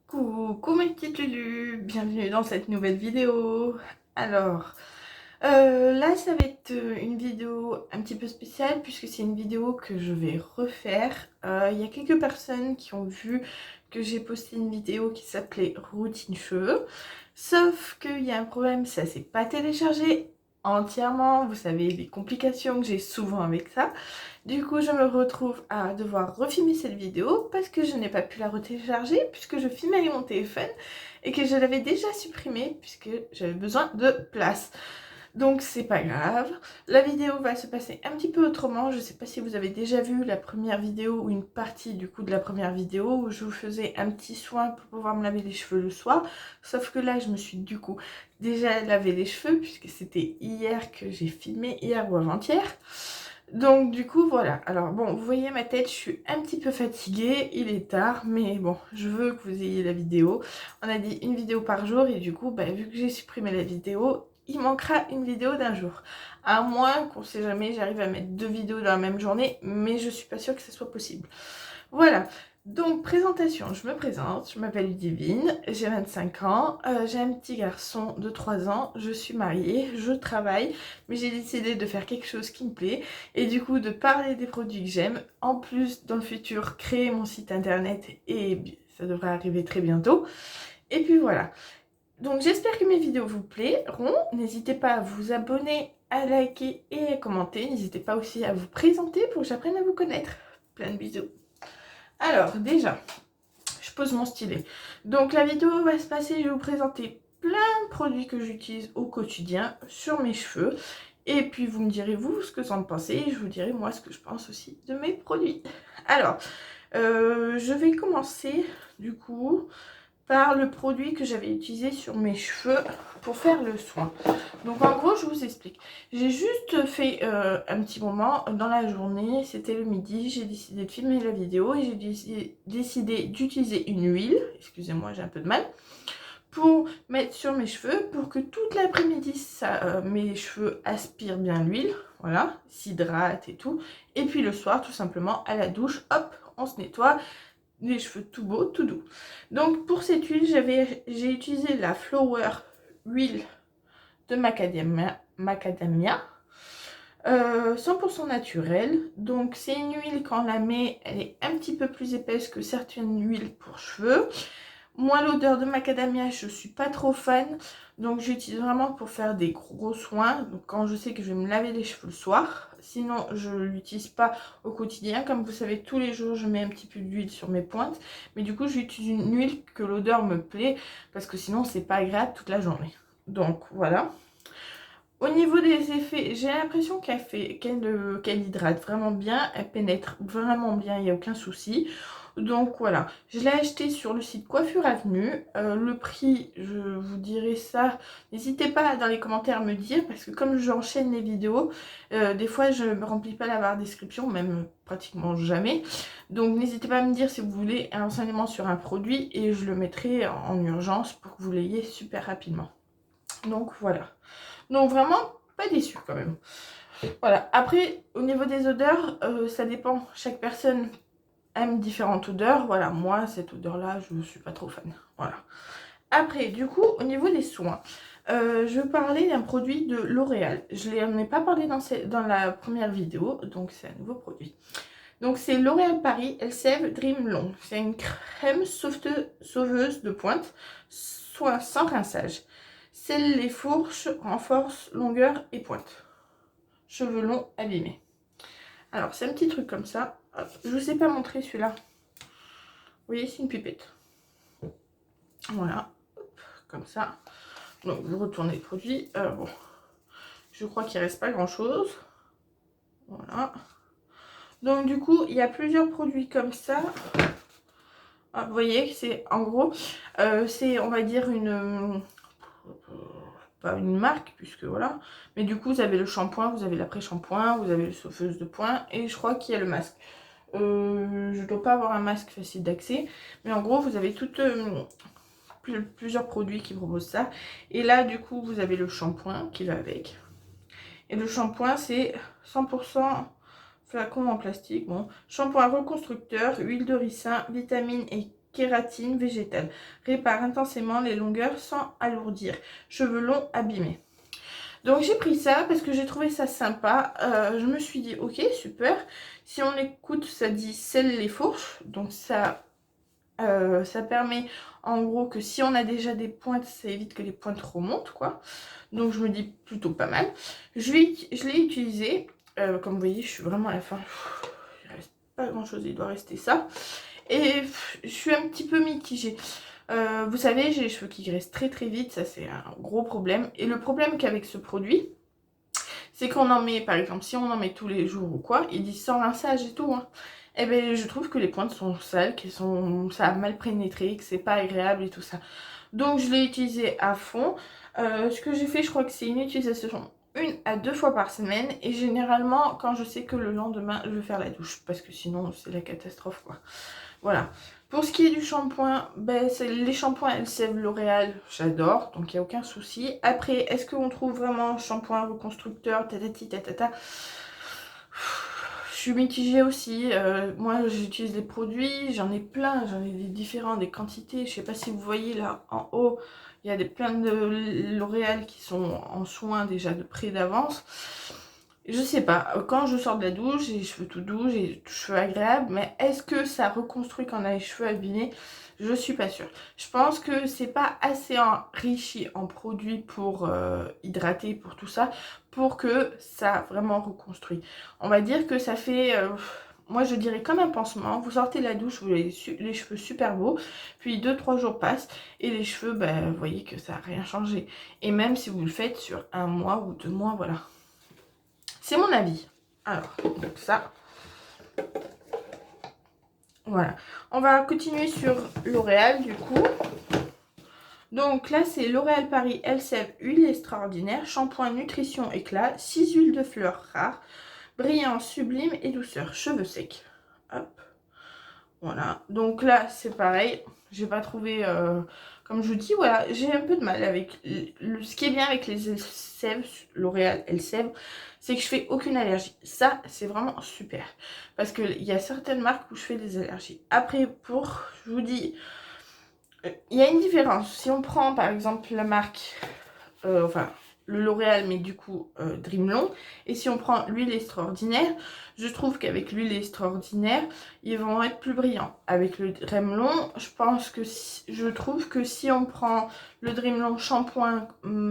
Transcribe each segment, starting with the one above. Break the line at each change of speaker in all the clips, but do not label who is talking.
Coucou mes petites Lulu, bienvenue dans cette nouvelle vidéo. Alors, là ça va être une vidéo un petit peu spéciale puisque c'est une vidéo que je vais refaire. Il y a quelques personnes qui ont vu que j'ai posté une vidéo qui s'appelait routine cheveux. Sauf qu'il y a un problème, ça s'est pas téléchargé entièrement. Vous savez les complications que j'ai souvent avec ça. Du coup, je me retrouve à devoir refilmer cette vidéo parce que je n'ai pas pu la retélécharger puisque je filmais avec mon téléphone et que je l'avais déjà supprimée puisque j'avais besoin de place. Donc c'est pas grave. La vidéo va se passer un petit peu autrement. Je sais pas si vous avez déjà vu la première vidéo ou une partie du coup de la première vidéo où je vous faisais un petit soin pour pouvoir me laver les cheveux le soir. Sauf que là, je me suis du coup déjà lavé les cheveux puisque c'était hier que j'ai filmé, hier ou avant-hier. Donc du coup voilà, alors bon, vous voyez ma tête, je suis un petit peu fatiguée, il est tard, mais bon, je veux que vous ayez la vidéo. On a dit une vidéo par jour et du coup, vu que j'ai supprimé la vidéo, il manquera une vidéo d'un jour. À moins qu'on sait jamais, j'arrive à mettre 2 vidéos dans la même journée, mais je suis pas sûre que ce soit possible. Voilà, donc présentation, je me présente, je m'appelle Ludivine, j'ai 25 ans, j'ai un petit garçon de 3 ans, je suis mariée, je travaille, mais j'ai décidé de faire quelque chose qui me plaît et du coup de parler des produits que j'aime, en plus dans le futur créer mon site internet et ça devrait arriver très bientôt. Et puis voilà, donc j'espère que mes vidéos vous plairont, n'hésitez pas à vous abonner, à liker et à commenter, n'hésitez pas aussi à vous présenter pour que j'apprenne à vous connaître. Plein de bisous. Alors déjà, je pose mon stylet. Donc la vidéo va se passer, je vais vous présenter plein de produits que j'utilise au quotidien sur mes cheveux. Et puis vous me direz vous ce que vous en pensez et je vous dirai moi ce que je pense aussi de mes produits. Alors, je vais commencer du coup par le produit que j'avais utilisé sur mes cheveux pour faire le soin. Donc en gros je vous explique. J'ai juste fait un petit moment dans la journée, c'était le midi, j'ai décidé de filmer la vidéo et j'ai décidé d'utiliser une huile, excusez-moi j'ai un peu de mal, pour mettre sur mes cheveux pour que toute l'après-midi mes cheveux aspirent bien l'huile, voilà, s'hydratent et tout. Et puis le soir tout simplement à la douche, hop, on se nettoie, les cheveux tout beaux, tout doux. Donc pour cette huile, j'ai utilisé la Flower Huile de macadamia 100% naturelle. Donc c'est une huile quand on la met, elle est un petit peu plus épaisse que certaines huiles pour cheveux. Moi, l'odeur de macadamia, je suis pas trop fan. Donc, j'utilise vraiment pour faire des gros soins. Donc, quand je sais que je vais me laver les cheveux le soir. Sinon, je l'utilise pas au quotidien. Comme vous savez, tous les jours, je mets un petit peu d'huile sur mes pointes. Mais du coup, j'utilise une huile que l'odeur me plaît. Parce que sinon, c'est pas agréable toute la journée. Donc, voilà. Au niveau des effets, j'ai l'impression qu'elle hydrate vraiment bien. Elle pénètre vraiment bien, il n'y a aucun souci. Donc voilà, je l'ai acheté sur le site Coiffure Avenue. Le prix, je vous dirai ça. N'hésitez pas dans les commentaires à me dire parce que comme j'enchaîne les vidéos, des fois je ne remplis pas la barre description, même pratiquement jamais. Donc n'hésitez pas à me dire si vous voulez un renseignement sur un produit et je le mettrai en urgence pour que vous l'ayez super rapidement. Donc voilà. Donc vraiment pas déçue quand même. Voilà, après au niveau des odeurs, ça dépend, chaque personne aime différentes odeurs. Voilà, moi cette odeur là je ne suis pas trop fan. Voilà. Après du coup au niveau des soins, je vais parler d'un produit de L'Oréal. Je n'en ai pas parlé dans la première vidéo, donc c'est un nouveau produit. Donc c'est L'Oréal Paris Elseve Dream Long. C'est une crème sauveuse de pointe, soit sans rinçage. Scelle les fourches, renforce longueur et pointe. Cheveux longs abîmés. Alors c'est un petit truc comme ça. Hop, je vous ai pas montré celui-là. Vous voyez, c'est une pipette. Voilà, hop, comme ça. Donc vous retournez le produit. Bon, je crois qu'il reste pas grand-chose. Voilà. Donc du coup, il y a plusieurs produits comme ça. Ah, vous voyez, c'est en gros, c'est on va dire pas une marque puisque voilà, mais du coup vous avez le shampoing, vous avez l'après-shampoing, vous avez le sauveuse de points et je crois qu'il y a le masque. Je dois pas avoir un masque facile d'accès, mais en gros vous avez plusieurs produits qui proposent ça. Et là du coup vous avez le shampoing qui va avec. Et le shampoing c'est 100% flacon en plastique. Bon, shampoing reconstructeur, huile de ricin, vitamine et kératine végétale. Répare intensément les longueurs sans alourdir. Cheveux longs abîmés. Donc j'ai pris ça parce que j'ai trouvé ça sympa. Je me suis dit ok super. Si on écoute ça dit scelle les fourches. Donc ça permet en gros que si on a déjà des pointes, ça évite que les pointes remontent quoi. Donc je me dis plutôt pas mal. Je l'ai utilisé. Comme vous voyez je suis vraiment à la fin. Il reste pas grand chose, il doit rester ça. Et je suis un petit peu mitigée. Vous savez, j'ai les cheveux qui graissent très très vite, ça c'est un gros problème. Et le problème qu'avec ce produit, c'est qu'on en met, par exemple, si on en met tous les jours ou quoi, il dit sans rinçage et tout. Hein. Et bien je trouve que les pointes sont sales, ça a mal pénétré, que c'est pas agréable et tout ça. Donc je l'ai utilisé à fond. Ce que j'ai fait, je crois que c'est une utilisation 1 à 2 fois par semaine. Et généralement, quand je sais que le lendemain, je vais faire la douche. Parce que sinon, c'est la catastrophe quoi. Voilà. Pour ce qui est du shampoing, ben, les shampoings Elseve L'Oréal, j'adore, donc il n'y a aucun souci. Après, est-ce qu'on trouve vraiment shampoing reconstructeur, tatati tatata? Je suis mitigée aussi. Moi, j'utilise des produits, j'en ai plein, j'en ai des différents, des quantités. Je sais pas si vous voyez là en haut, il y a plein de L'Oréal qui sont en soins déjà de près d'avance. Je sais pas, quand je sors de la douche, j'ai les cheveux tout doux, j'ai les cheveux agréables, mais est-ce que ça reconstruit quand on a les cheveux abîmés? Je suis pas sûre. Je pense que c'est pas assez enrichi en produits pour hydrater, pour tout ça, pour que ça vraiment reconstruit. On va dire que ça fait, moi je dirais comme un pansement, vous sortez de la douche, vous avez les cheveux super beaux, puis 2-3 jours passent et les cheveux, ben, vous voyez que ça n'a rien changé. Et même si vous le faites sur 1 mois ou 2 mois, voilà. C'est mon avis. Alors, donc ça. Voilà. On va continuer sur L'Oréal du coup. Donc là, c'est L'Oréal Paris Elseve Huile Extraordinaire. Shampoing Nutrition Éclat. 6 huiles de fleurs rares. Brillant, sublime et douceur. Cheveux secs. Hop. Voilà. Donc là, c'est pareil. J'ai pas trouvé... comme je vous dis, voilà, j'ai un peu de mal avec... Ce qui est bien avec les Elseve, L'Oréal Elseve, c'est que je fais aucune allergie. Ça, c'est vraiment super. Parce qu'il y a certaines marques où je fais des allergies. Après, je vous dis, il y a une différence. Si on prend, par exemple, la marque... enfin, le L'Oréal, mais du coup, Dreamlong. Et si on prend l'huile extraordinaire, je trouve qu'avec l'huile extraordinaire, ils vont être plus brillants. Avec le Dreamlong, je trouve que si on prend le Dreamlong shampoing,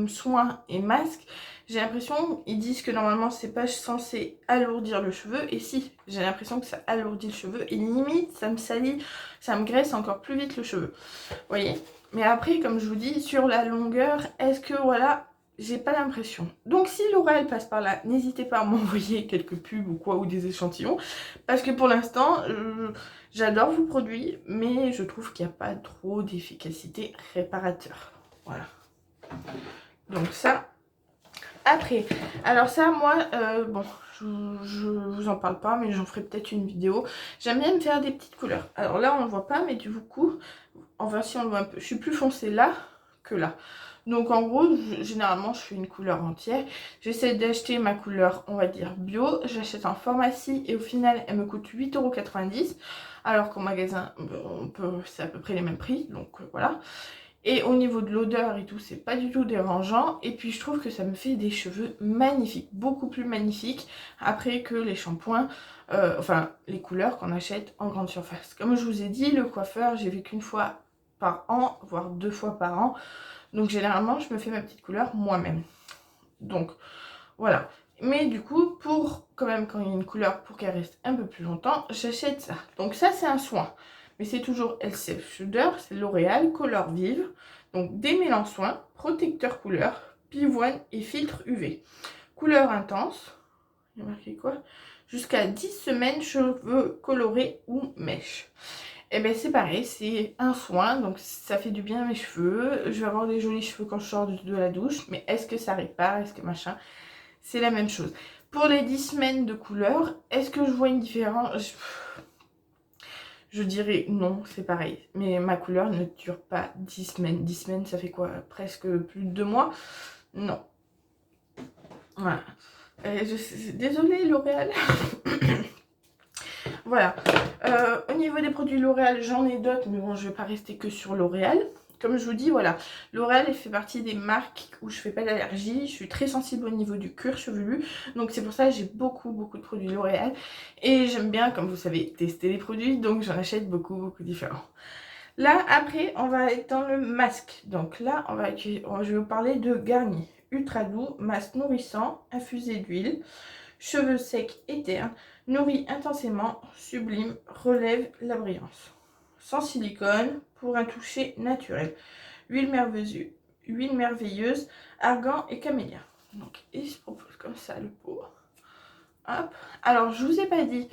soin et masque, j'ai l'impression, ils disent que normalement, c'est pas censé alourdir le cheveu. Et si, j'ai l'impression que ça alourdit le cheveu. Et limite, ça me salit, ça me graisse encore plus vite le cheveu. Vous voyez? Mais après, comme je vous dis, sur la longueur, est-ce que, voilà... J'ai pas l'impression. Donc si L'Oréal passe par là, n'hésitez pas à m'envoyer quelques pubs ou quoi, ou des échantillons. Parce que pour l'instant, j'adore vos produits, mais je trouve qu'il n'y a pas trop d'efficacité réparateur. Voilà. Donc ça. Après, alors ça, moi, bon, je vous en parle pas, mais j'en ferai peut-être une vidéo. J'aime bien me faire des petites couleurs. Alors là, on le voit pas, mais du coup, enfin si on le voit un peu, je suis plus foncée là que là. Donc en gros, généralement, je fais une couleur entière. J'essaie d'acheter ma couleur, on va dire, bio. J'achète en pharmacie et au final, elle me coûte 8,90 €. Alors qu'au magasin, c'est à peu près les mêmes prix. Donc voilà. Et au niveau de l'odeur et tout, c'est pas du tout dérangeant. Et puis je trouve que ça me fait des cheveux magnifiques. Beaucoup plus magnifiques après que les shampoings, enfin les couleurs qu'on achète en grande surface. Comme je vous ai dit, le coiffeur, j'ai vu qu'une fois par an, voire 2 fois par an. Donc généralement, je me fais ma petite couleur moi-même. Donc voilà. Mais du coup, pour quand même quand il y a une couleur, pour qu'elle reste un peu plus longtemps, j'achète ça. Donc ça, c'est un soin. Mais c'est toujours Elseve Shooter, c'est L'Oréal, couleur vive. Donc démêlant soin, protecteur couleur, pivoine et filtre UV. Couleur intense, il y a marqué quoi? Jusqu'à 10 semaines, cheveux colorés ou mèches. Et bien c'est pareil, c'est un soin, donc ça fait du bien à mes cheveux. Je vais avoir des jolis cheveux quand je sors de la douche, mais est-ce que ça répare, est-ce que machin? C'est la même chose. Pour les 10 semaines de couleur, est-ce que je vois une différence? Je dirais non, c'est pareil. Mais ma couleur ne dure pas 10 semaines. 10 semaines, ça fait quoi? Presque plus de 2 mois? Non. Voilà. Désolée L'Oréal. Voilà. Au niveau des produits L'Oréal, j'en ai d'autres, mais bon, je vais pas rester que sur L'Oréal. Comme je vous dis, voilà, L'Oréal fait partie des marques où je fais pas d'allergie. Je suis très sensible au niveau du cuir chevelu. Donc c'est pour ça que j'ai beaucoup de produits L'Oréal. Et j'aime bien, comme vous savez, tester les produits. Donc j'en achète beaucoup différents. Là, après, on va être dans le masque. Donc là, je vais vous parler de Garnier. Ultra doux, masque nourrissant, infusé d'huile, cheveux secs et ternes, nourrit intensément, sublime, relève la brillance. Sans silicone, pour un toucher naturel. Huile merveilleuse, argan et camélia. Donc, il se propose comme ça le pot. Hop. Alors, je vous ai pas dit,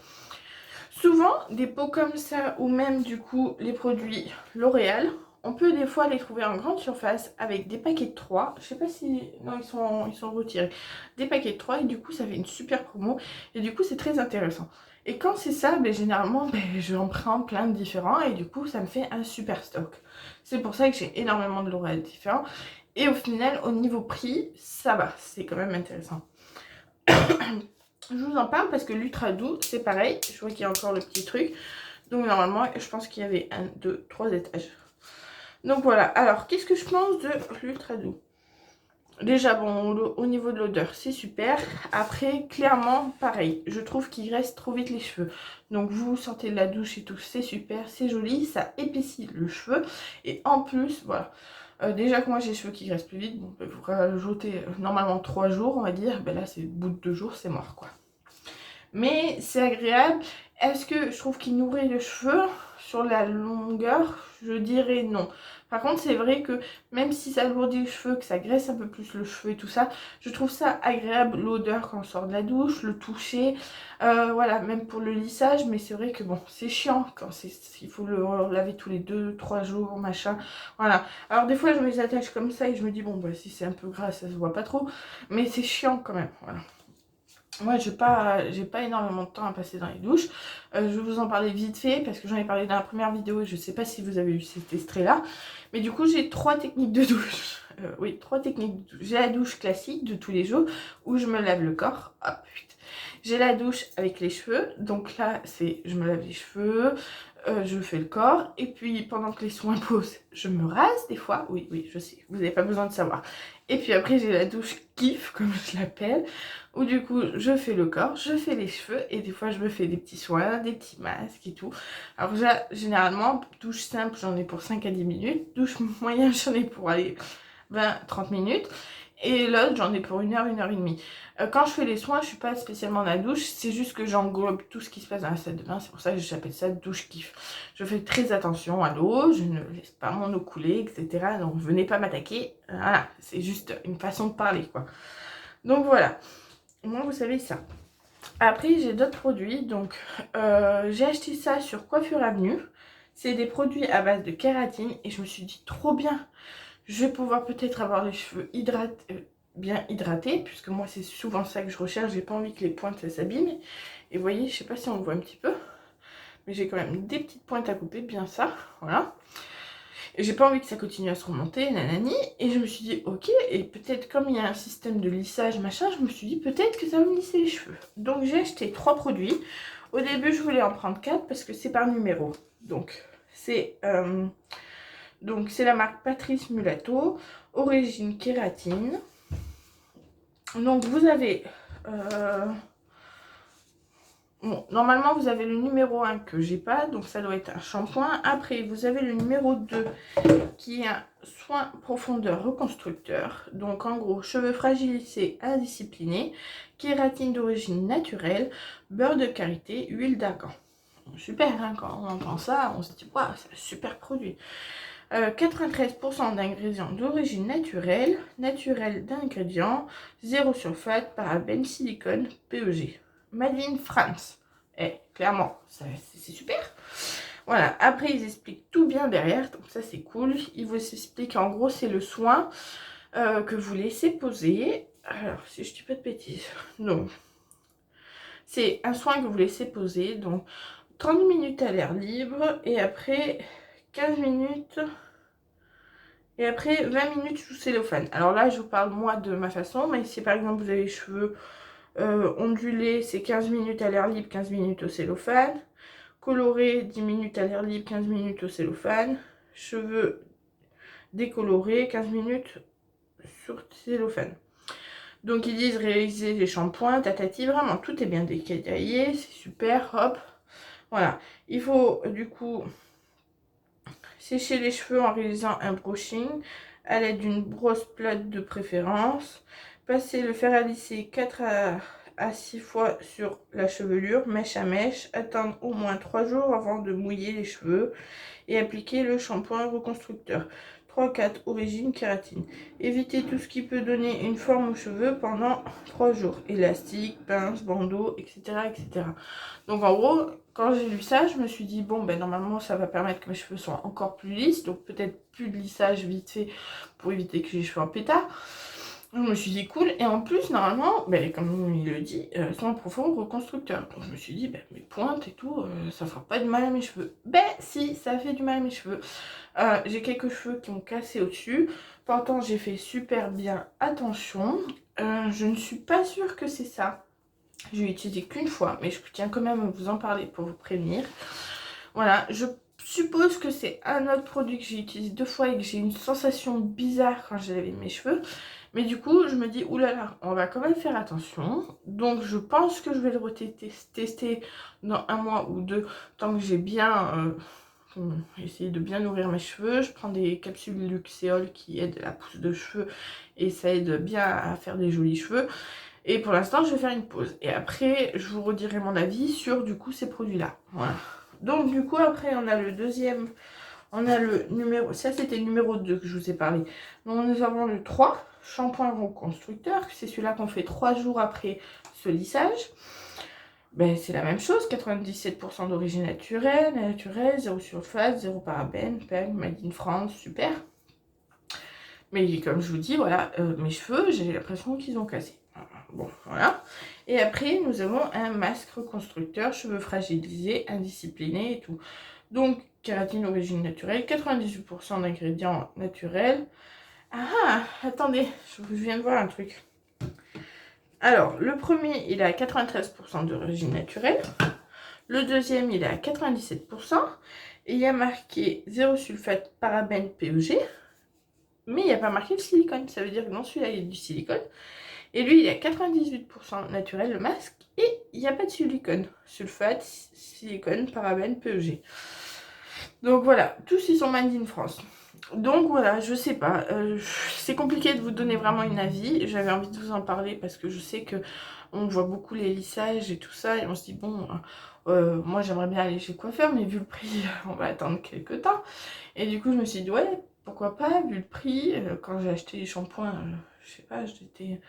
souvent, des pots comme ça, ou même du coup, les produits L'Oréal, on peut des fois les trouver en grande surface avec des paquets de 3. Je sais pas si... Non, ils sont retirés. Des paquets de 3 et du coup, ça fait une super promo. Et du coup, c'est très intéressant. Et quand c'est ça, généralement, je en prends plein de différents. Et du coup, ça me fait un super stock. C'est pour ça que j'ai énormément de L'Oréal différents. Et au final, au niveau prix, ça va. C'est quand même intéressant. Je vous en parle parce que l'Ultra doux, c'est pareil. Je vois qu'il y a encore le petit truc. Donc normalement, je pense qu'il y avait 1, 2, 3 étages. Donc voilà. Alors, qu'est-ce que je pense de l'Ultra doux? Déjà, bon, au niveau de l'odeur, c'est super. Après, clairement, pareil. Je trouve qu'il reste trop vite les cheveux. Donc, vous sortez de la douche et tout, c'est super, c'est joli. Ça épaissit le cheveu. Et en plus, voilà. Déjà que moi, j'ai les cheveux qui graissent plus vite. Bon, vous rajoutez normalement 3 jours, on va dire. Là, c'est au bout de 2 jours, c'est mort, quoi. Mais c'est agréable. Est-ce que je trouve qu'il nourrit le cheveu sur la longueur? Je dirais non. Par contre, c'est vrai que même si ça alourdit le cheveu, que ça graisse un peu plus le cheveu et tout ça, je trouve ça agréable, l'odeur quand on sort de la douche, le toucher, voilà, même pour le lissage. Mais c'est vrai que bon, c'est chiant quand il faut le laver tous les 2-3 jours, machin. Voilà. Alors des fois, je me les attache comme ça et je me dis, bon, si c'est un peu gras, ça se voit pas trop. Mais c'est chiant quand même, voilà. Moi, j'ai pas énormément de temps à passer dans les douches. Je vais vous en parler vite fait parce que j'en ai parlé dans la première vidéo et je sais pas si vous avez eu cet extrait-là. Mais du coup, j'ai 3 techniques de douche. Oui, 3 techniques de douche. J'ai la douche classique de tous les jours où je me lave le corps. Hop, vite. J'ai la douche avec les cheveux. Donc là, c'est je me lave les cheveux, je fais le corps. Et puis, pendant que les soins posent, je me rase des fois. Oui, je sais, vous n'avez pas besoin de savoir. Et puis après, j'ai la douche kiff, comme je l'appelle, où du coup, je fais le corps, je fais les cheveux, et des fois, je me fais des petits soins, des petits masques et tout. Alors généralement, douche simple, j'en ai pour 5 à 10 minutes. Douche moyenne, j'en ai pour aller 20-30 minutes. Et l'autre, j'en ai pour 1 heure, 1 heure et demie. Quand je fais les soins, je suis pas spécialement dans la douche, c'est juste que j'englobe tout ce qui se passe dans la salle de bain. C'est pour ça que j'appelle ça douche kiff. Je fais très attention à l'eau, je ne laisse pas mon eau couler, etc. Donc venez pas m'attaquer. Voilà, c'est juste une façon de parler, quoi. Donc voilà, moi vous savez ça. Après, j'ai d'autres produits. Donc j'ai acheté ça sur Coiffure Avenue. C'est des produits à base de kératine et je me suis dit trop bien. Je vais pouvoir peut-être avoir les cheveux bien hydratés, puisque moi c'est souvent ça que je recherche. J'ai pas envie que les pointes ça s'abîme. Et vous voyez, je sais pas si on le voit un petit peu, mais j'ai quand même des petites pointes à couper, bien ça, voilà. Et j'ai pas envie que ça continue à se remonter, nanani. Et je me suis dit, ok, et peut-être comme il y a un système de lissage, machin, je me suis dit peut-être que ça va me lisser les cheveux. Donc j'ai acheté 3 produits. Au début, je voulais en prendre 4 parce que c'est par numéro. Donc c'est la marque Patrice Mulatto, origine kératine. Donc vous avez... bon, normalement vous avez le numéro 1 que j'ai pas, donc ça doit être un shampoing. Après vous avez le numéro 2 qui est un soin profondeur reconstructeur. Donc en gros, cheveux fragilisés, indisciplinés, kératine d'origine naturelle, beurre de karité, huile d'argan. Super, hein, quand on entend ça, on se dit waouh, c'est un super produit. 93% d'ingrédients d'origine naturelle d'ingrédients, 0 sulfate, parabènes, silicone, PEG. Made in France. Clairement, c'est super. Voilà, après ils expliquent tout bien derrière, donc ça c'est cool. Ils vous expliquent en gros c'est le soin que vous laissez poser. Alors si je dis pas de bêtises, non. C'est un soin que vous laissez poser, donc 30 minutes à l'air libre et après 15 minutes... Et après 20 minutes sous cellophane. Alors là je vous parle moi de ma façon. Mais si par exemple vous avez les cheveux ondulés, c'est 15 minutes à l'air libre, 15 minutes au cellophane. colorés 10 minutes à l'air libre, 15 minutes au cellophane. Cheveux décolorés 15 minutes sur cellophane. Donc ils disent réaliser les shampoings, tatati, vraiment tout est bien détaillé, c'est super, hop. Voilà, il faut du coup sécher les cheveux en réalisant un brushing à l'aide d'une brosse plate de préférence. Passer le fer à lisser 4 à 6 fois sur la chevelure, mèche à mèche. Attendre au moins 3 jours avant de mouiller les cheveux et appliquer le shampoing reconstructeur. 3-4 origine kératine. Éviter tout ce qui peut donner une forme aux cheveux pendant 3 jours. Élastique, pince, bandeau, etc., etc. Donc en gros, quand j'ai lu ça, je me suis dit, bon, ben normalement, ça va permettre que mes cheveux soient encore plus lisses. Donc peut-être plus de lissage vite fait pour éviter que j'ai les cheveux en pétard. Donc je me suis dit, cool. Et en plus, normalement, ben, comme il le dit, soin profond reconstructeur. Donc je me suis dit, ben, mes pointes et tout, ça fera pas de mal à mes cheveux. Ben si, ça fait du mal à mes cheveux. J'ai quelques cheveux qui ont cassé au-dessus. Pourtant, j'ai fait super bien attention. Je ne suis pas sûre que c'est ça. Je l'ai utilisé qu'une fois, mais je tiens quand même à vous en parler pour vous prévenir. Voilà, je suppose que c'est un autre produit que j'ai utilisé 2 fois et que j'ai une sensation bizarre quand j'ai lavé mes cheveux. Mais du coup, je me dis, oulala, on va quand même faire attention. Donc, je pense que je vais le retester dans 1 mois ou 2, tant que j'ai bien essayé de bien nourrir mes cheveux. Je prends des capsules Luxéol qui aident la pousse de cheveux et ça aide bien à faire des jolis cheveux. Et pour l'instant, je vais faire une pause. Et après, je vous redirai mon avis sur, du coup, ces produits-là. Voilà. Donc, du coup, après, on a le deuxième. On a le numéro... Ça, c'était le numéro 2 que je vous ai parlé. Donc, nous avons le 3, shampoing reconstructeur. C'est celui-là qu'on fait 3 jours après ce lissage. Ben, c'est la même chose. 97% d'origine naturelle, 0 sulfate, 0 parabène, PEG, made in France, super. Mais comme je vous dis, voilà, mes cheveux, j'ai l'impression qu'ils ont cassé. Bon, voilà. Et après, nous avons un masque reconstructeur, cheveux fragilisés, indisciplinés et tout. Donc, kératine origine naturelle, 98% d'ingrédients naturels. Ah, attendez, je viens de voir un truc. Alors, le premier, il est à 93% d'origine naturelle. Le deuxième, il est à 97%. Et il y a marqué 0 sulfate, parabène, PEG. Mais il n'y a pas marqué le silicone. Ça veut dire que dans celui-là, il y a du silicone. Et lui, il est à 98% naturel, le masque. Et il n'y a pas de silicone. Sulfate, silicone, parabène, PEG. Donc voilà, tous ils sont made in France. Donc voilà, je sais pas. C'est compliqué de vous donner vraiment une avis. J'avais envie de vous en parler parce que je sais que on voit beaucoup les lissages et tout ça. Et on se dit, bon, moi j'aimerais bien aller chez le coiffeur, mais vu le prix, on va attendre quelques temps. Et du coup, je me suis dit, ouais, pourquoi pas, vu le prix. Quand j'ai acheté les shampoings, je sais pas, j'étais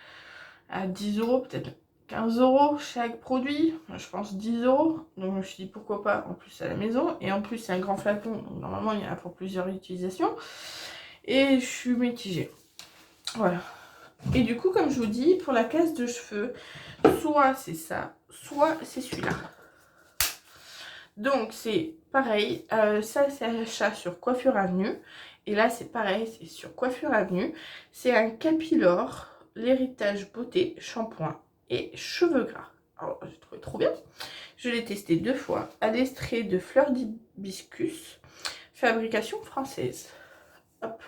à 10 €, peut-être 15 € chaque produit, je pense 10 €. Donc je me suis dit pourquoi pas, en plus à la maison. Et en plus c'est un grand flacon, donc normalement il y en a pour plusieurs utilisations. Et je suis mitigée. Voilà. Et du coup, comme je vous dis, pour la casse de cheveux, soit c'est ça, soit c'est celui-là. Donc c'est pareil, ça c'est un achat sur Coiffure Avenue. Et là c'est pareil, c'est sur Coiffure Avenue. C'est un Capilor, l'héritage beauté, shampoing et cheveux gras. Alors j'ai trouvé trop bien. Je l'ai testé 2 fois à l'extrait de fleurs d'hibiscus, fabrication française. Hop.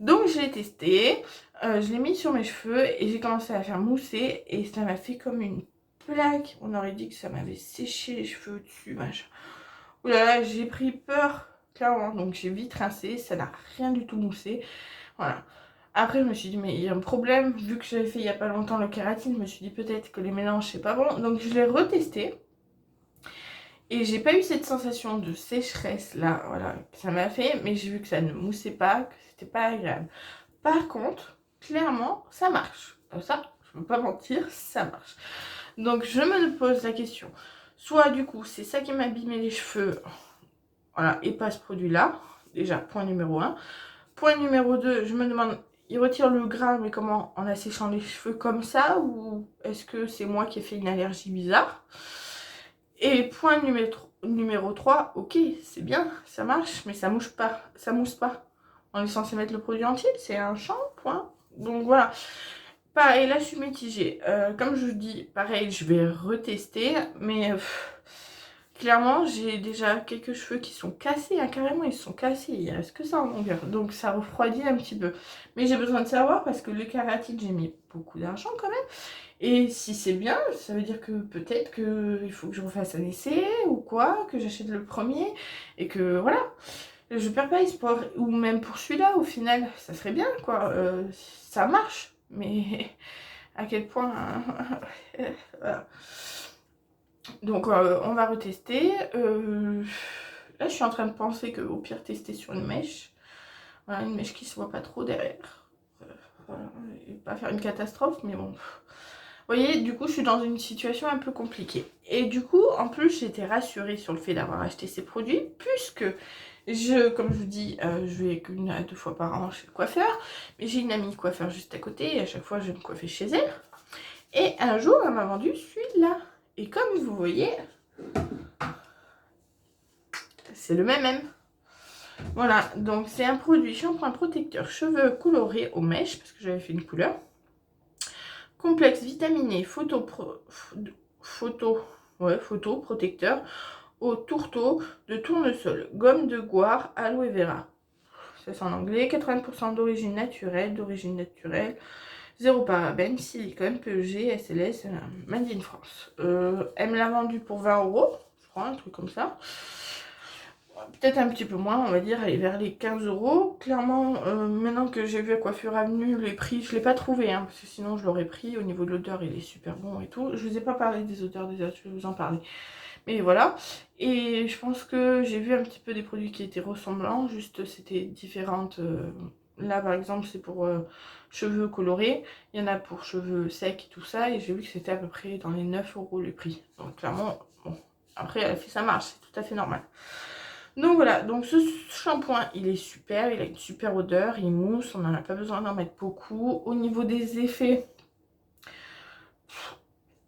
Donc je l'ai testé, je l'ai mis sur mes cheveux et j'ai commencé à faire mousser et ça m'a fait comme une plaque. On aurait dit que ça m'avait séché les cheveux dessus, machin. Oulala, j'ai pris peur, clairement, donc j'ai vite rincé, ça n'a rien du tout moussé. Voilà. Après, je me suis dit, mais il y a un problème, vu que j'avais fait il n'y a pas longtemps le kératine, je me suis dit peut-être que les mélanges, c'est pas bon. Donc je l'ai retesté. Et j'ai pas eu cette sensation de sécheresse là, voilà, que ça m'a fait, mais j'ai vu que ça ne moussait pas, que c'était pas agréable. Par contre, clairement, ça marche. Ça, je ne peux pas mentir, ça marche. Donc je me pose la question, soit du coup, c'est ça qui m'a abîmé les cheveux, voilà, et pas ce produit-là, déjà, point numéro 1. Point numéro 2, je me demande, il retire le gras, mais comment, en asséchant les cheveux comme ça, ou est-ce que c'est moi qui ai fait une allergie bizarre? Et point numéro 3, ok, c'est bien, ça marche, mais ça mousse pas. Ça mousse pas. On est censé mettre le produit entier, c'est un shampoing. Donc voilà. Pareil, là je suis mitigée. Comme je vous dis, pareil, je vais retester, mais Clairement, j'ai déjà quelques cheveux qui sont cassés, hein, carrément, ils sont cassés, il reste que ça en longueur. Donc ça refroidit un petit peu. Mais j'ai besoin de savoir parce que le kératine, j'ai mis beaucoup d'argent quand même. Et si c'est bien, ça veut dire que peut-être qu'il faut que je refasse un essai ou quoi, que j'achète le premier et que voilà. Je perds pas espoir. Ou même pour celui-là, au final, ça serait bien quoi. Ça marche. Mais à quel point... voilà. Donc on va retester. Là je suis en train de penser qu'au pire tester sur une mèche. Voilà, une mèche qui se voit pas trop derrière. Voilà, et pas faire une catastrophe, mais bon. Vous voyez, du coup je suis dans une situation un peu compliquée. Et du coup, en plus j'étais rassurée sur le fait d'avoir acheté ces produits, puisque comme je vous dis, je vais qu'une à 2 fois par an chez le coiffeur. Mais j'ai une amie coiffeur juste à côté et à chaque fois je vais me coiffer chez elle. Et un jour elle m'a vendu celui-là. Et comme vous voyez, c'est le même. Voilà, donc c'est un produit shampoing protecteur cheveux colorés aux mèches, parce que j'avais fait une couleur. Complexe vitaminé, photo protecteur au tourteau de tournesol, gomme de goire, aloe vera. Ça c'est en anglais, 80% d'origine naturelle, zéro parabène, silicone, PEG, SLS, made in France. Elle me l'a vendu pour 20 €, je crois, un truc comme ça. Peut-être un petit peu moins, on va dire, aller vers les 15 €. Clairement, maintenant que j'ai vu à Coiffure Avenue, les prix, je ne l'ai pas trouvé, hein, parce que sinon je l'aurais pris. Au niveau de l'odeur, il est super bon et tout. Je ne vous ai pas parlé des odeurs des autres, je vais vous en parler. Mais voilà, et je pense que j'ai vu un petit peu des produits qui étaient ressemblants, juste c'était différentes. Là par exemple c'est pour cheveux colorés, il y en a pour cheveux secs et tout ça, et j'ai vu que c'était à peu près dans les 9 € le prix. Donc clairement, bon, après elle a fait sa marche, c'est tout à fait normal. Donc voilà, donc ce shampoing il est super, il a une super odeur, il mousse, on n'en a pas besoin d'en mettre beaucoup. Au niveau des effets,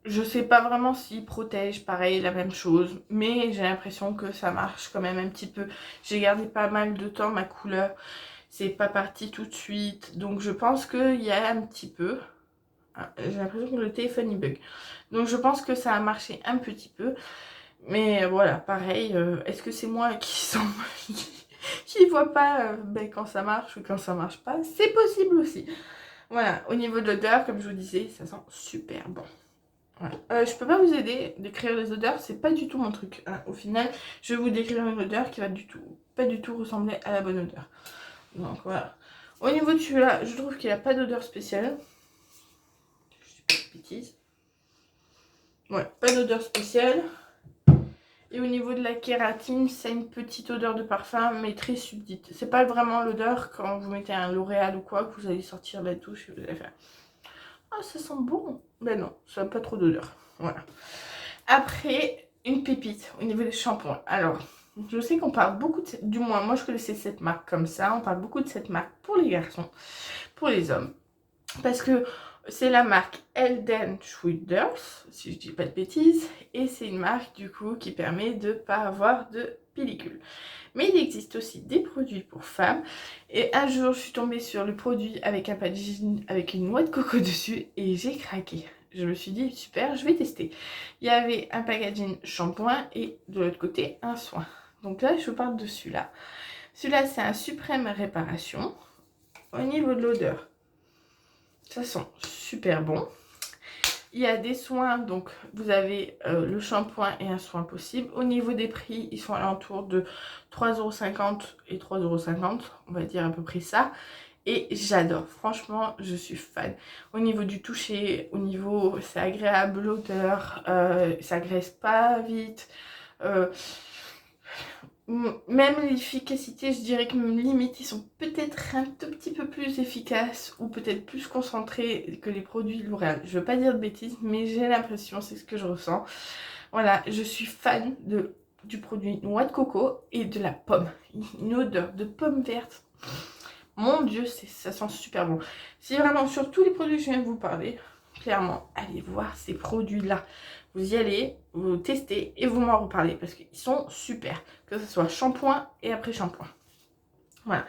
je sais pas vraiment s'il protège, pareil, la même chose, mais j'ai l'impression que ça marche quand même un petit peu. J'ai gardé pas mal de temps ma couleur, c'est pas parti tout de suite, donc je pense qu'il y a un petit peu... J'ai l'impression que le téléphone il bug. Donc je pense que ça a marché un petit peu. Mais voilà, pareil, est-ce que c'est moi qui vois pas quand ça marche ou quand ça marche pas? C'est possible aussi. Voilà, au niveau de l'odeur, comme je vous disais, ça sent super bon. Voilà. Je peux pas vous aider, décrire les odeurs, c'est pas du tout mon truc. Hein. Au final, je vais vous décrire une odeur qui va pas du tout ressembler à la bonne odeur. Donc voilà. Au niveau de celui-là, je trouve qu'il a pas d'odeur spéciale. Je dis pas de bêtises. Ouais, pas d'odeur spéciale. Et au niveau de la kératine, c'est une petite odeur de parfum, mais très subdite. C'est pas vraiment l'odeur quand vous mettez un L'Oréal ou quoi, que vous allez sortir de la douche et vous allez faire « Ah, ça sent bon !» Ben non, ça n'a pas trop d'odeur. Voilà. Après, une pépite au niveau des shampoings. Alors, je sais qu'on parle beaucoup de... Du moins, moi je connaissais cette marque comme ça. On parle beaucoup de cette marque pour les garçons, pour les hommes. Parce que c'est la marque Elden Schwiders, si je dis pas de bêtises, et c'est une marque du coup qui permet de ne pas avoir de pellicule. Mais il existe aussi des produits pour femmes, et un jour je suis tombée sur le produit avec un packaging avec une noix de coco dessus, et j'ai craqué. Je me suis dit super, je vais tester. Il y avait un packaging shampoing et de l'autre côté un soin. Donc là je vous parle de celui-là. Celui-là c'est un suprême réparation. Au niveau de l'odeur, ça sent super bon. Il y a des soins, donc vous avez le shampoing et un soin possible. Au niveau des prix, ils sont alentours de 3,50 € et 3,50 €, on va dire à peu près ça. Et j'adore, franchement, je suis fan. Au niveau du toucher, au niveau, c'est agréable, l'odeur, ça graisse pas vite. Même l'efficacité, je dirais que limite, ils sont peut-être un tout petit peu plus efficaces ou peut-être plus concentrés que les produits L'Oréal. Je veux pas dire de bêtises, mais j'ai l'impression, c'est ce que je ressens. Voilà, je suis fan du produit noix de coco et de la pomme. Une odeur de pomme verte. Mon Dieu, ça sent super bon. Si vraiment, sur tous les produits que je viens de vous parler, clairement, allez voir ces produits-là. Vous y allez, vous testez et vous m'en reparlez parce qu'ils sont super. Que ce soit shampoing et après shampoing. Voilà.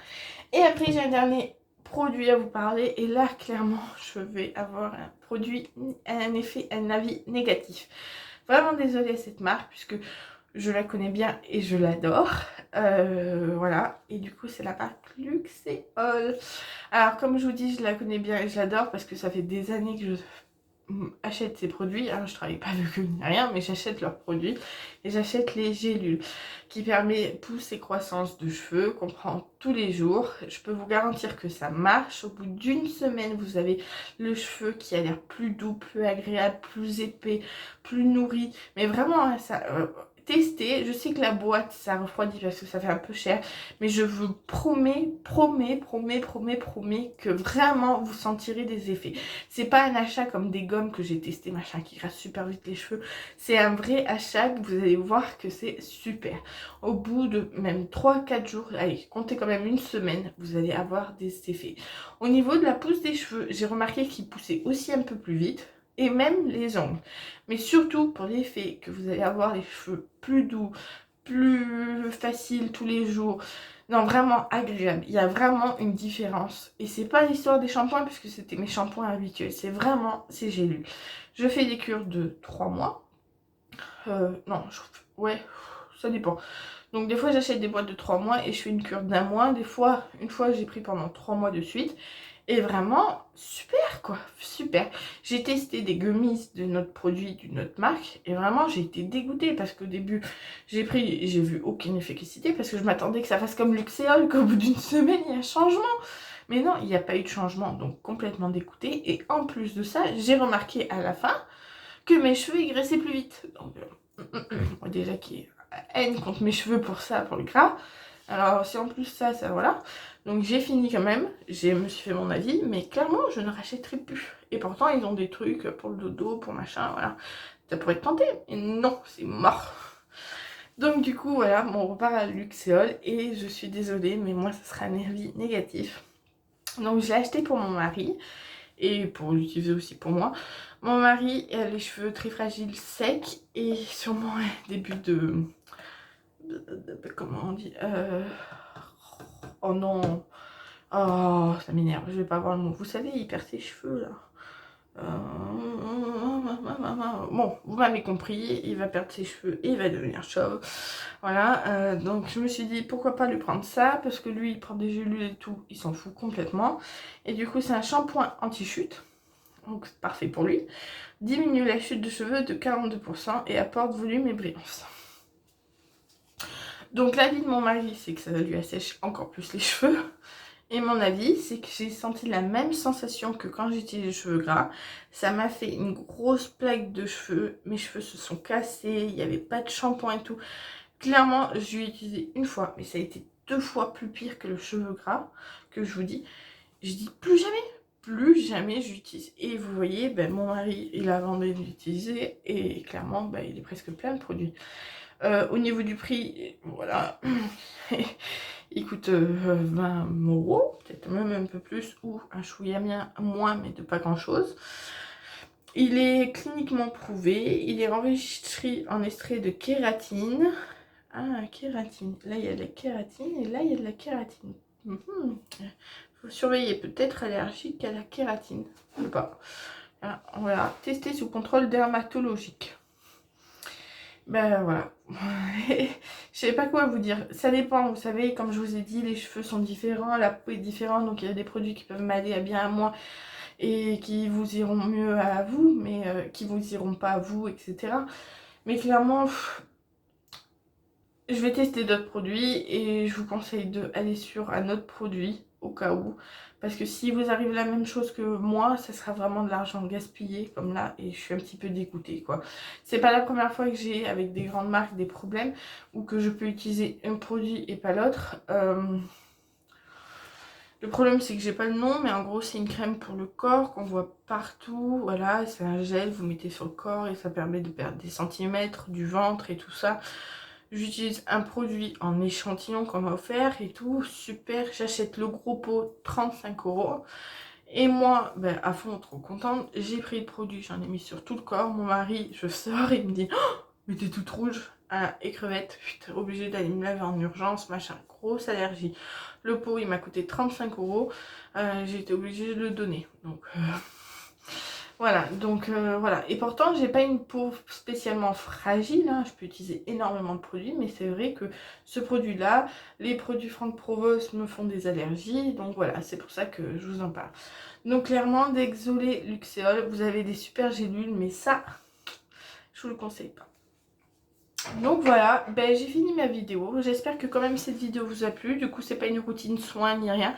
Et après, j'ai un dernier produit à vous parler. Et là, clairement, je vais avoir un avis négatif. Vraiment désolée à cette marque puisque Je la connais bien et je l'adore. Voilà, et du coup c'est la marque Luxéol. Alors comme je vous dis, je la connais bien et je l'adore parce que ça fait des années que je achète ces produits, hein, je travaille pas avec eux ni rien, mais j'achète leurs produits et j'achète les gélules qui permet pousse et croissance de cheveux qu'on prend tous les jours. Je peux vous garantir que ça marche. Au bout d'une semaine, vous avez le cheveu qui a l'air plus doux, plus agréable, plus épais, plus nourri. Mais vraiment, hein, ça, testez. Je sais que la boîte, ça refroidit parce que ça fait un peu cher, mais je vous promets que vraiment vous sentirez des effets. C'est pas un achat comme des gommes que j'ai testé, machin, qui grasse super vite les cheveux. C'est un vrai achat que vous allez voir que c'est super. Au bout de même 3-4 jours, allez, comptez quand même une semaine, vous allez avoir des effets. Au niveau de la pousse des cheveux, j'ai remarqué qu'ils poussaient aussi un peu plus vite. Et même les ongles. Mais surtout pour l'effet que vous allez avoir les cheveux plus doux, plus faciles tous les jours. Non, vraiment agréable. Il y a vraiment une différence. Et c'est pas l'histoire des shampoings puisque c'était mes shampoings habituels. C'est vraiment ces gélules. Je fais des cures de 3 mois. Non, ouais, ça dépend. Donc des fois j'achète des boîtes de 3 mois et je fais une cure d'un mois. Des fois, une fois j'ai pris pendant 3 mois de suite. Et vraiment, super quoi, super. J'ai testé des gummies de notre produit, d'une autre marque. Et vraiment, j'ai été dégoûtée parce qu'au début, j'ai pris, j'ai vu aucune efficacité. Parce que je m'attendais que ça fasse comme Luxéol, qu'au bout d'une semaine, il y a un changement. Mais non, il n'y a pas eu de changement, donc complètement dégoûtée. Et en plus de ça, j'ai remarqué à la fin que mes cheveux ils graissaient plus vite. Donc, moi déjà qui ai haine contre mes cheveux pour ça, pour le gras. Alors si en plus ça voilà. Donc j'ai fini quand même, je me suis fait mon avis, mais clairement je ne rachèterai plus. Et pourtant ils ont des trucs pour le dodo, pour machin, voilà. Ça pourrait être tenté, mais non, c'est mort. Donc du coup voilà, mon repas à Luxéol et je suis désolée, mais moi ça sera un avis négatif. Donc je l'ai acheté pour mon mari et pour l'utiliser aussi pour moi. Mon mari a les cheveux très fragiles, secs et sûrement un début de comment on dit oh non, oh ça m'énerve, je vais pas avoir le mot. Vous savez, il perd ses cheveux là. Bon, vous m'avez compris, il va perdre ses cheveux et il va devenir chauve. Voilà, donc je me suis dit pourquoi pas lui prendre ça, parce que lui il prend des gélules et tout, il s'en fout complètement. Et du coup c'est un shampoing anti-chute, donc c'est parfait pour lui. Diminue la chute de cheveux de 42% et apporte volume et brillance. Donc l'avis de mon mari c'est que ça lui assèche encore plus les cheveux. Et mon avis, c'est que j'ai senti la même sensation que quand j'utilise les cheveux gras. Ça m'a fait une grosse plaque de cheveux. Mes cheveux se sont cassés, il n'y avait pas de shampoing et tout. Clairement, je l'ai utilisé une fois, mais ça a été 2 fois plus pire que le cheveu gras, que je vous dis. Je dis plus jamais j'utilise. Et vous voyez, ben, mon mari, il a abandonné d'utiliser et clairement, ben, il est presque plein de produits. Au niveau du prix, voilà. Il coûte 20 €, peut-être même un peu plus, ou un chouïa moins, mais de pas grand-chose. Il est cliniquement prouvé, il est enrichi en extrait de kératine. Ah, kératine. Là, il y a de la kératine et là, il y a de la kératine. Faut surveiller, peut-être allergique à la kératine. Ou pas. On va tester sous contrôle dermatologique. Ben voilà. Je sais pas quoi vous dire. Ça dépend, vous savez, comme je vous ai dit, les cheveux sont différents, la peau est différente, donc il y a des produits qui peuvent m'aller à bien à moi et qui vous iront mieux à vous, mais qui vous iront pas à vous, etc. Mais clairement, je vais tester d'autres produits et je vous conseille d'aller sur un autre produit au cas où. Parce que si vous arrive la même chose que moi, ça sera vraiment de l'argent gaspillé comme là et je suis un petit peu dégoûtée quoi. C'est pas la première fois que j'ai avec des grandes marques des problèmes ou que je peux utiliser un produit et pas l'autre. Le problème c'est que j'ai pas le nom, mais en gros c'est une crème pour le corps qu'on voit partout. Voilà, c'est un gel, vous mettez sur le corps et ça permet de perdre des centimètres du ventre et tout ça. J'utilise un produit en échantillon qu'on m'a offert et tout, super, j'achète le gros pot, 35 €. Et moi, ben, à fond, trop contente, j'ai pris le produit, j'en ai mis sur tout le corps. Mon mari, je sors, il me dit oh, mais t'es toute rouge, ah, et crevette, putain, obligée d'aller me laver en urgence, machin, grosse allergie. Le pot, il m'a coûté 35 €, j'ai été obligée de le donner. Donc, Voilà, donc voilà. Et pourtant, j'ai pas une peau spécialement fragile, hein. Je peux utiliser énormément de produits, mais c'est vrai que ce produit-là, les produits Franck Provost me font des allergies, donc voilà, c'est pour ça que je vous en parle. Donc clairement, Dexolé Luxéol, vous avez des super gélules, mais ça, je vous le conseille pas. Donc voilà, ben, j'ai fini ma vidéo. J'espère que quand même cette vidéo vous a plu. Du coup, c'est pas une routine soin ni rien.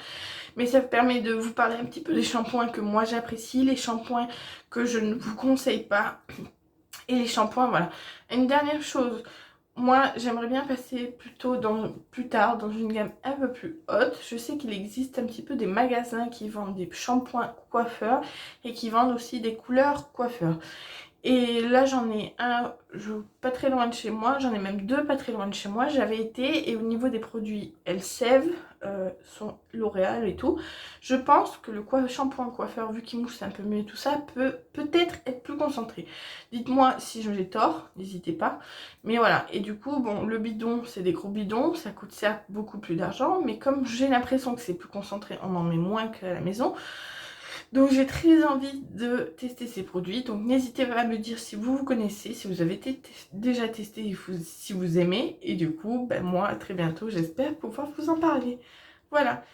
Mais ça me permet de vous parler un petit peu des shampoings que moi j'apprécie, les shampoings que je ne vous conseille pas. Et les shampoings, voilà. Une dernière chose, moi j'aimerais bien passer plus tard dans une gamme un peu plus haute. Je sais qu'il existe un petit peu des magasins qui vendent des shampoings coiffeurs et qui vendent aussi des couleurs coiffeurs. Et là j'en ai un pas très loin de chez moi, j'en ai même deux pas très loin de chez moi. J'avais été, et au niveau des produits Elseve, sont L'Oréal et tout, je pense que le shampoing coiffeur, vu qu'il mousse un peu mieux et tout ça, peut peut-être être plus concentré. Dites-moi si j'ai tort, n'hésitez pas. Mais voilà, et du coup, bon, le bidon, c'est des gros bidons, ça coûte certes beaucoup plus d'argent, mais comme j'ai l'impression que c'est plus concentré, on en met moins qu'à la maison. Donc j'ai très envie de tester ces produits. Donc n'hésitez pas à me dire si vous connaissez, si vous avez déjà testé, si vous aimez. Et du coup, ben moi, à très bientôt, j'espère pouvoir vous en parler. Voilà,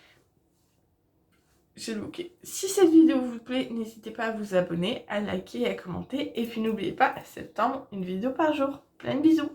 j'ai looké. Si cette vidéo vous plaît, n'hésitez pas à vous abonner, à liker et à commenter. Et puis n'oubliez pas, septembre, une vidéo par jour. Plein de bisous.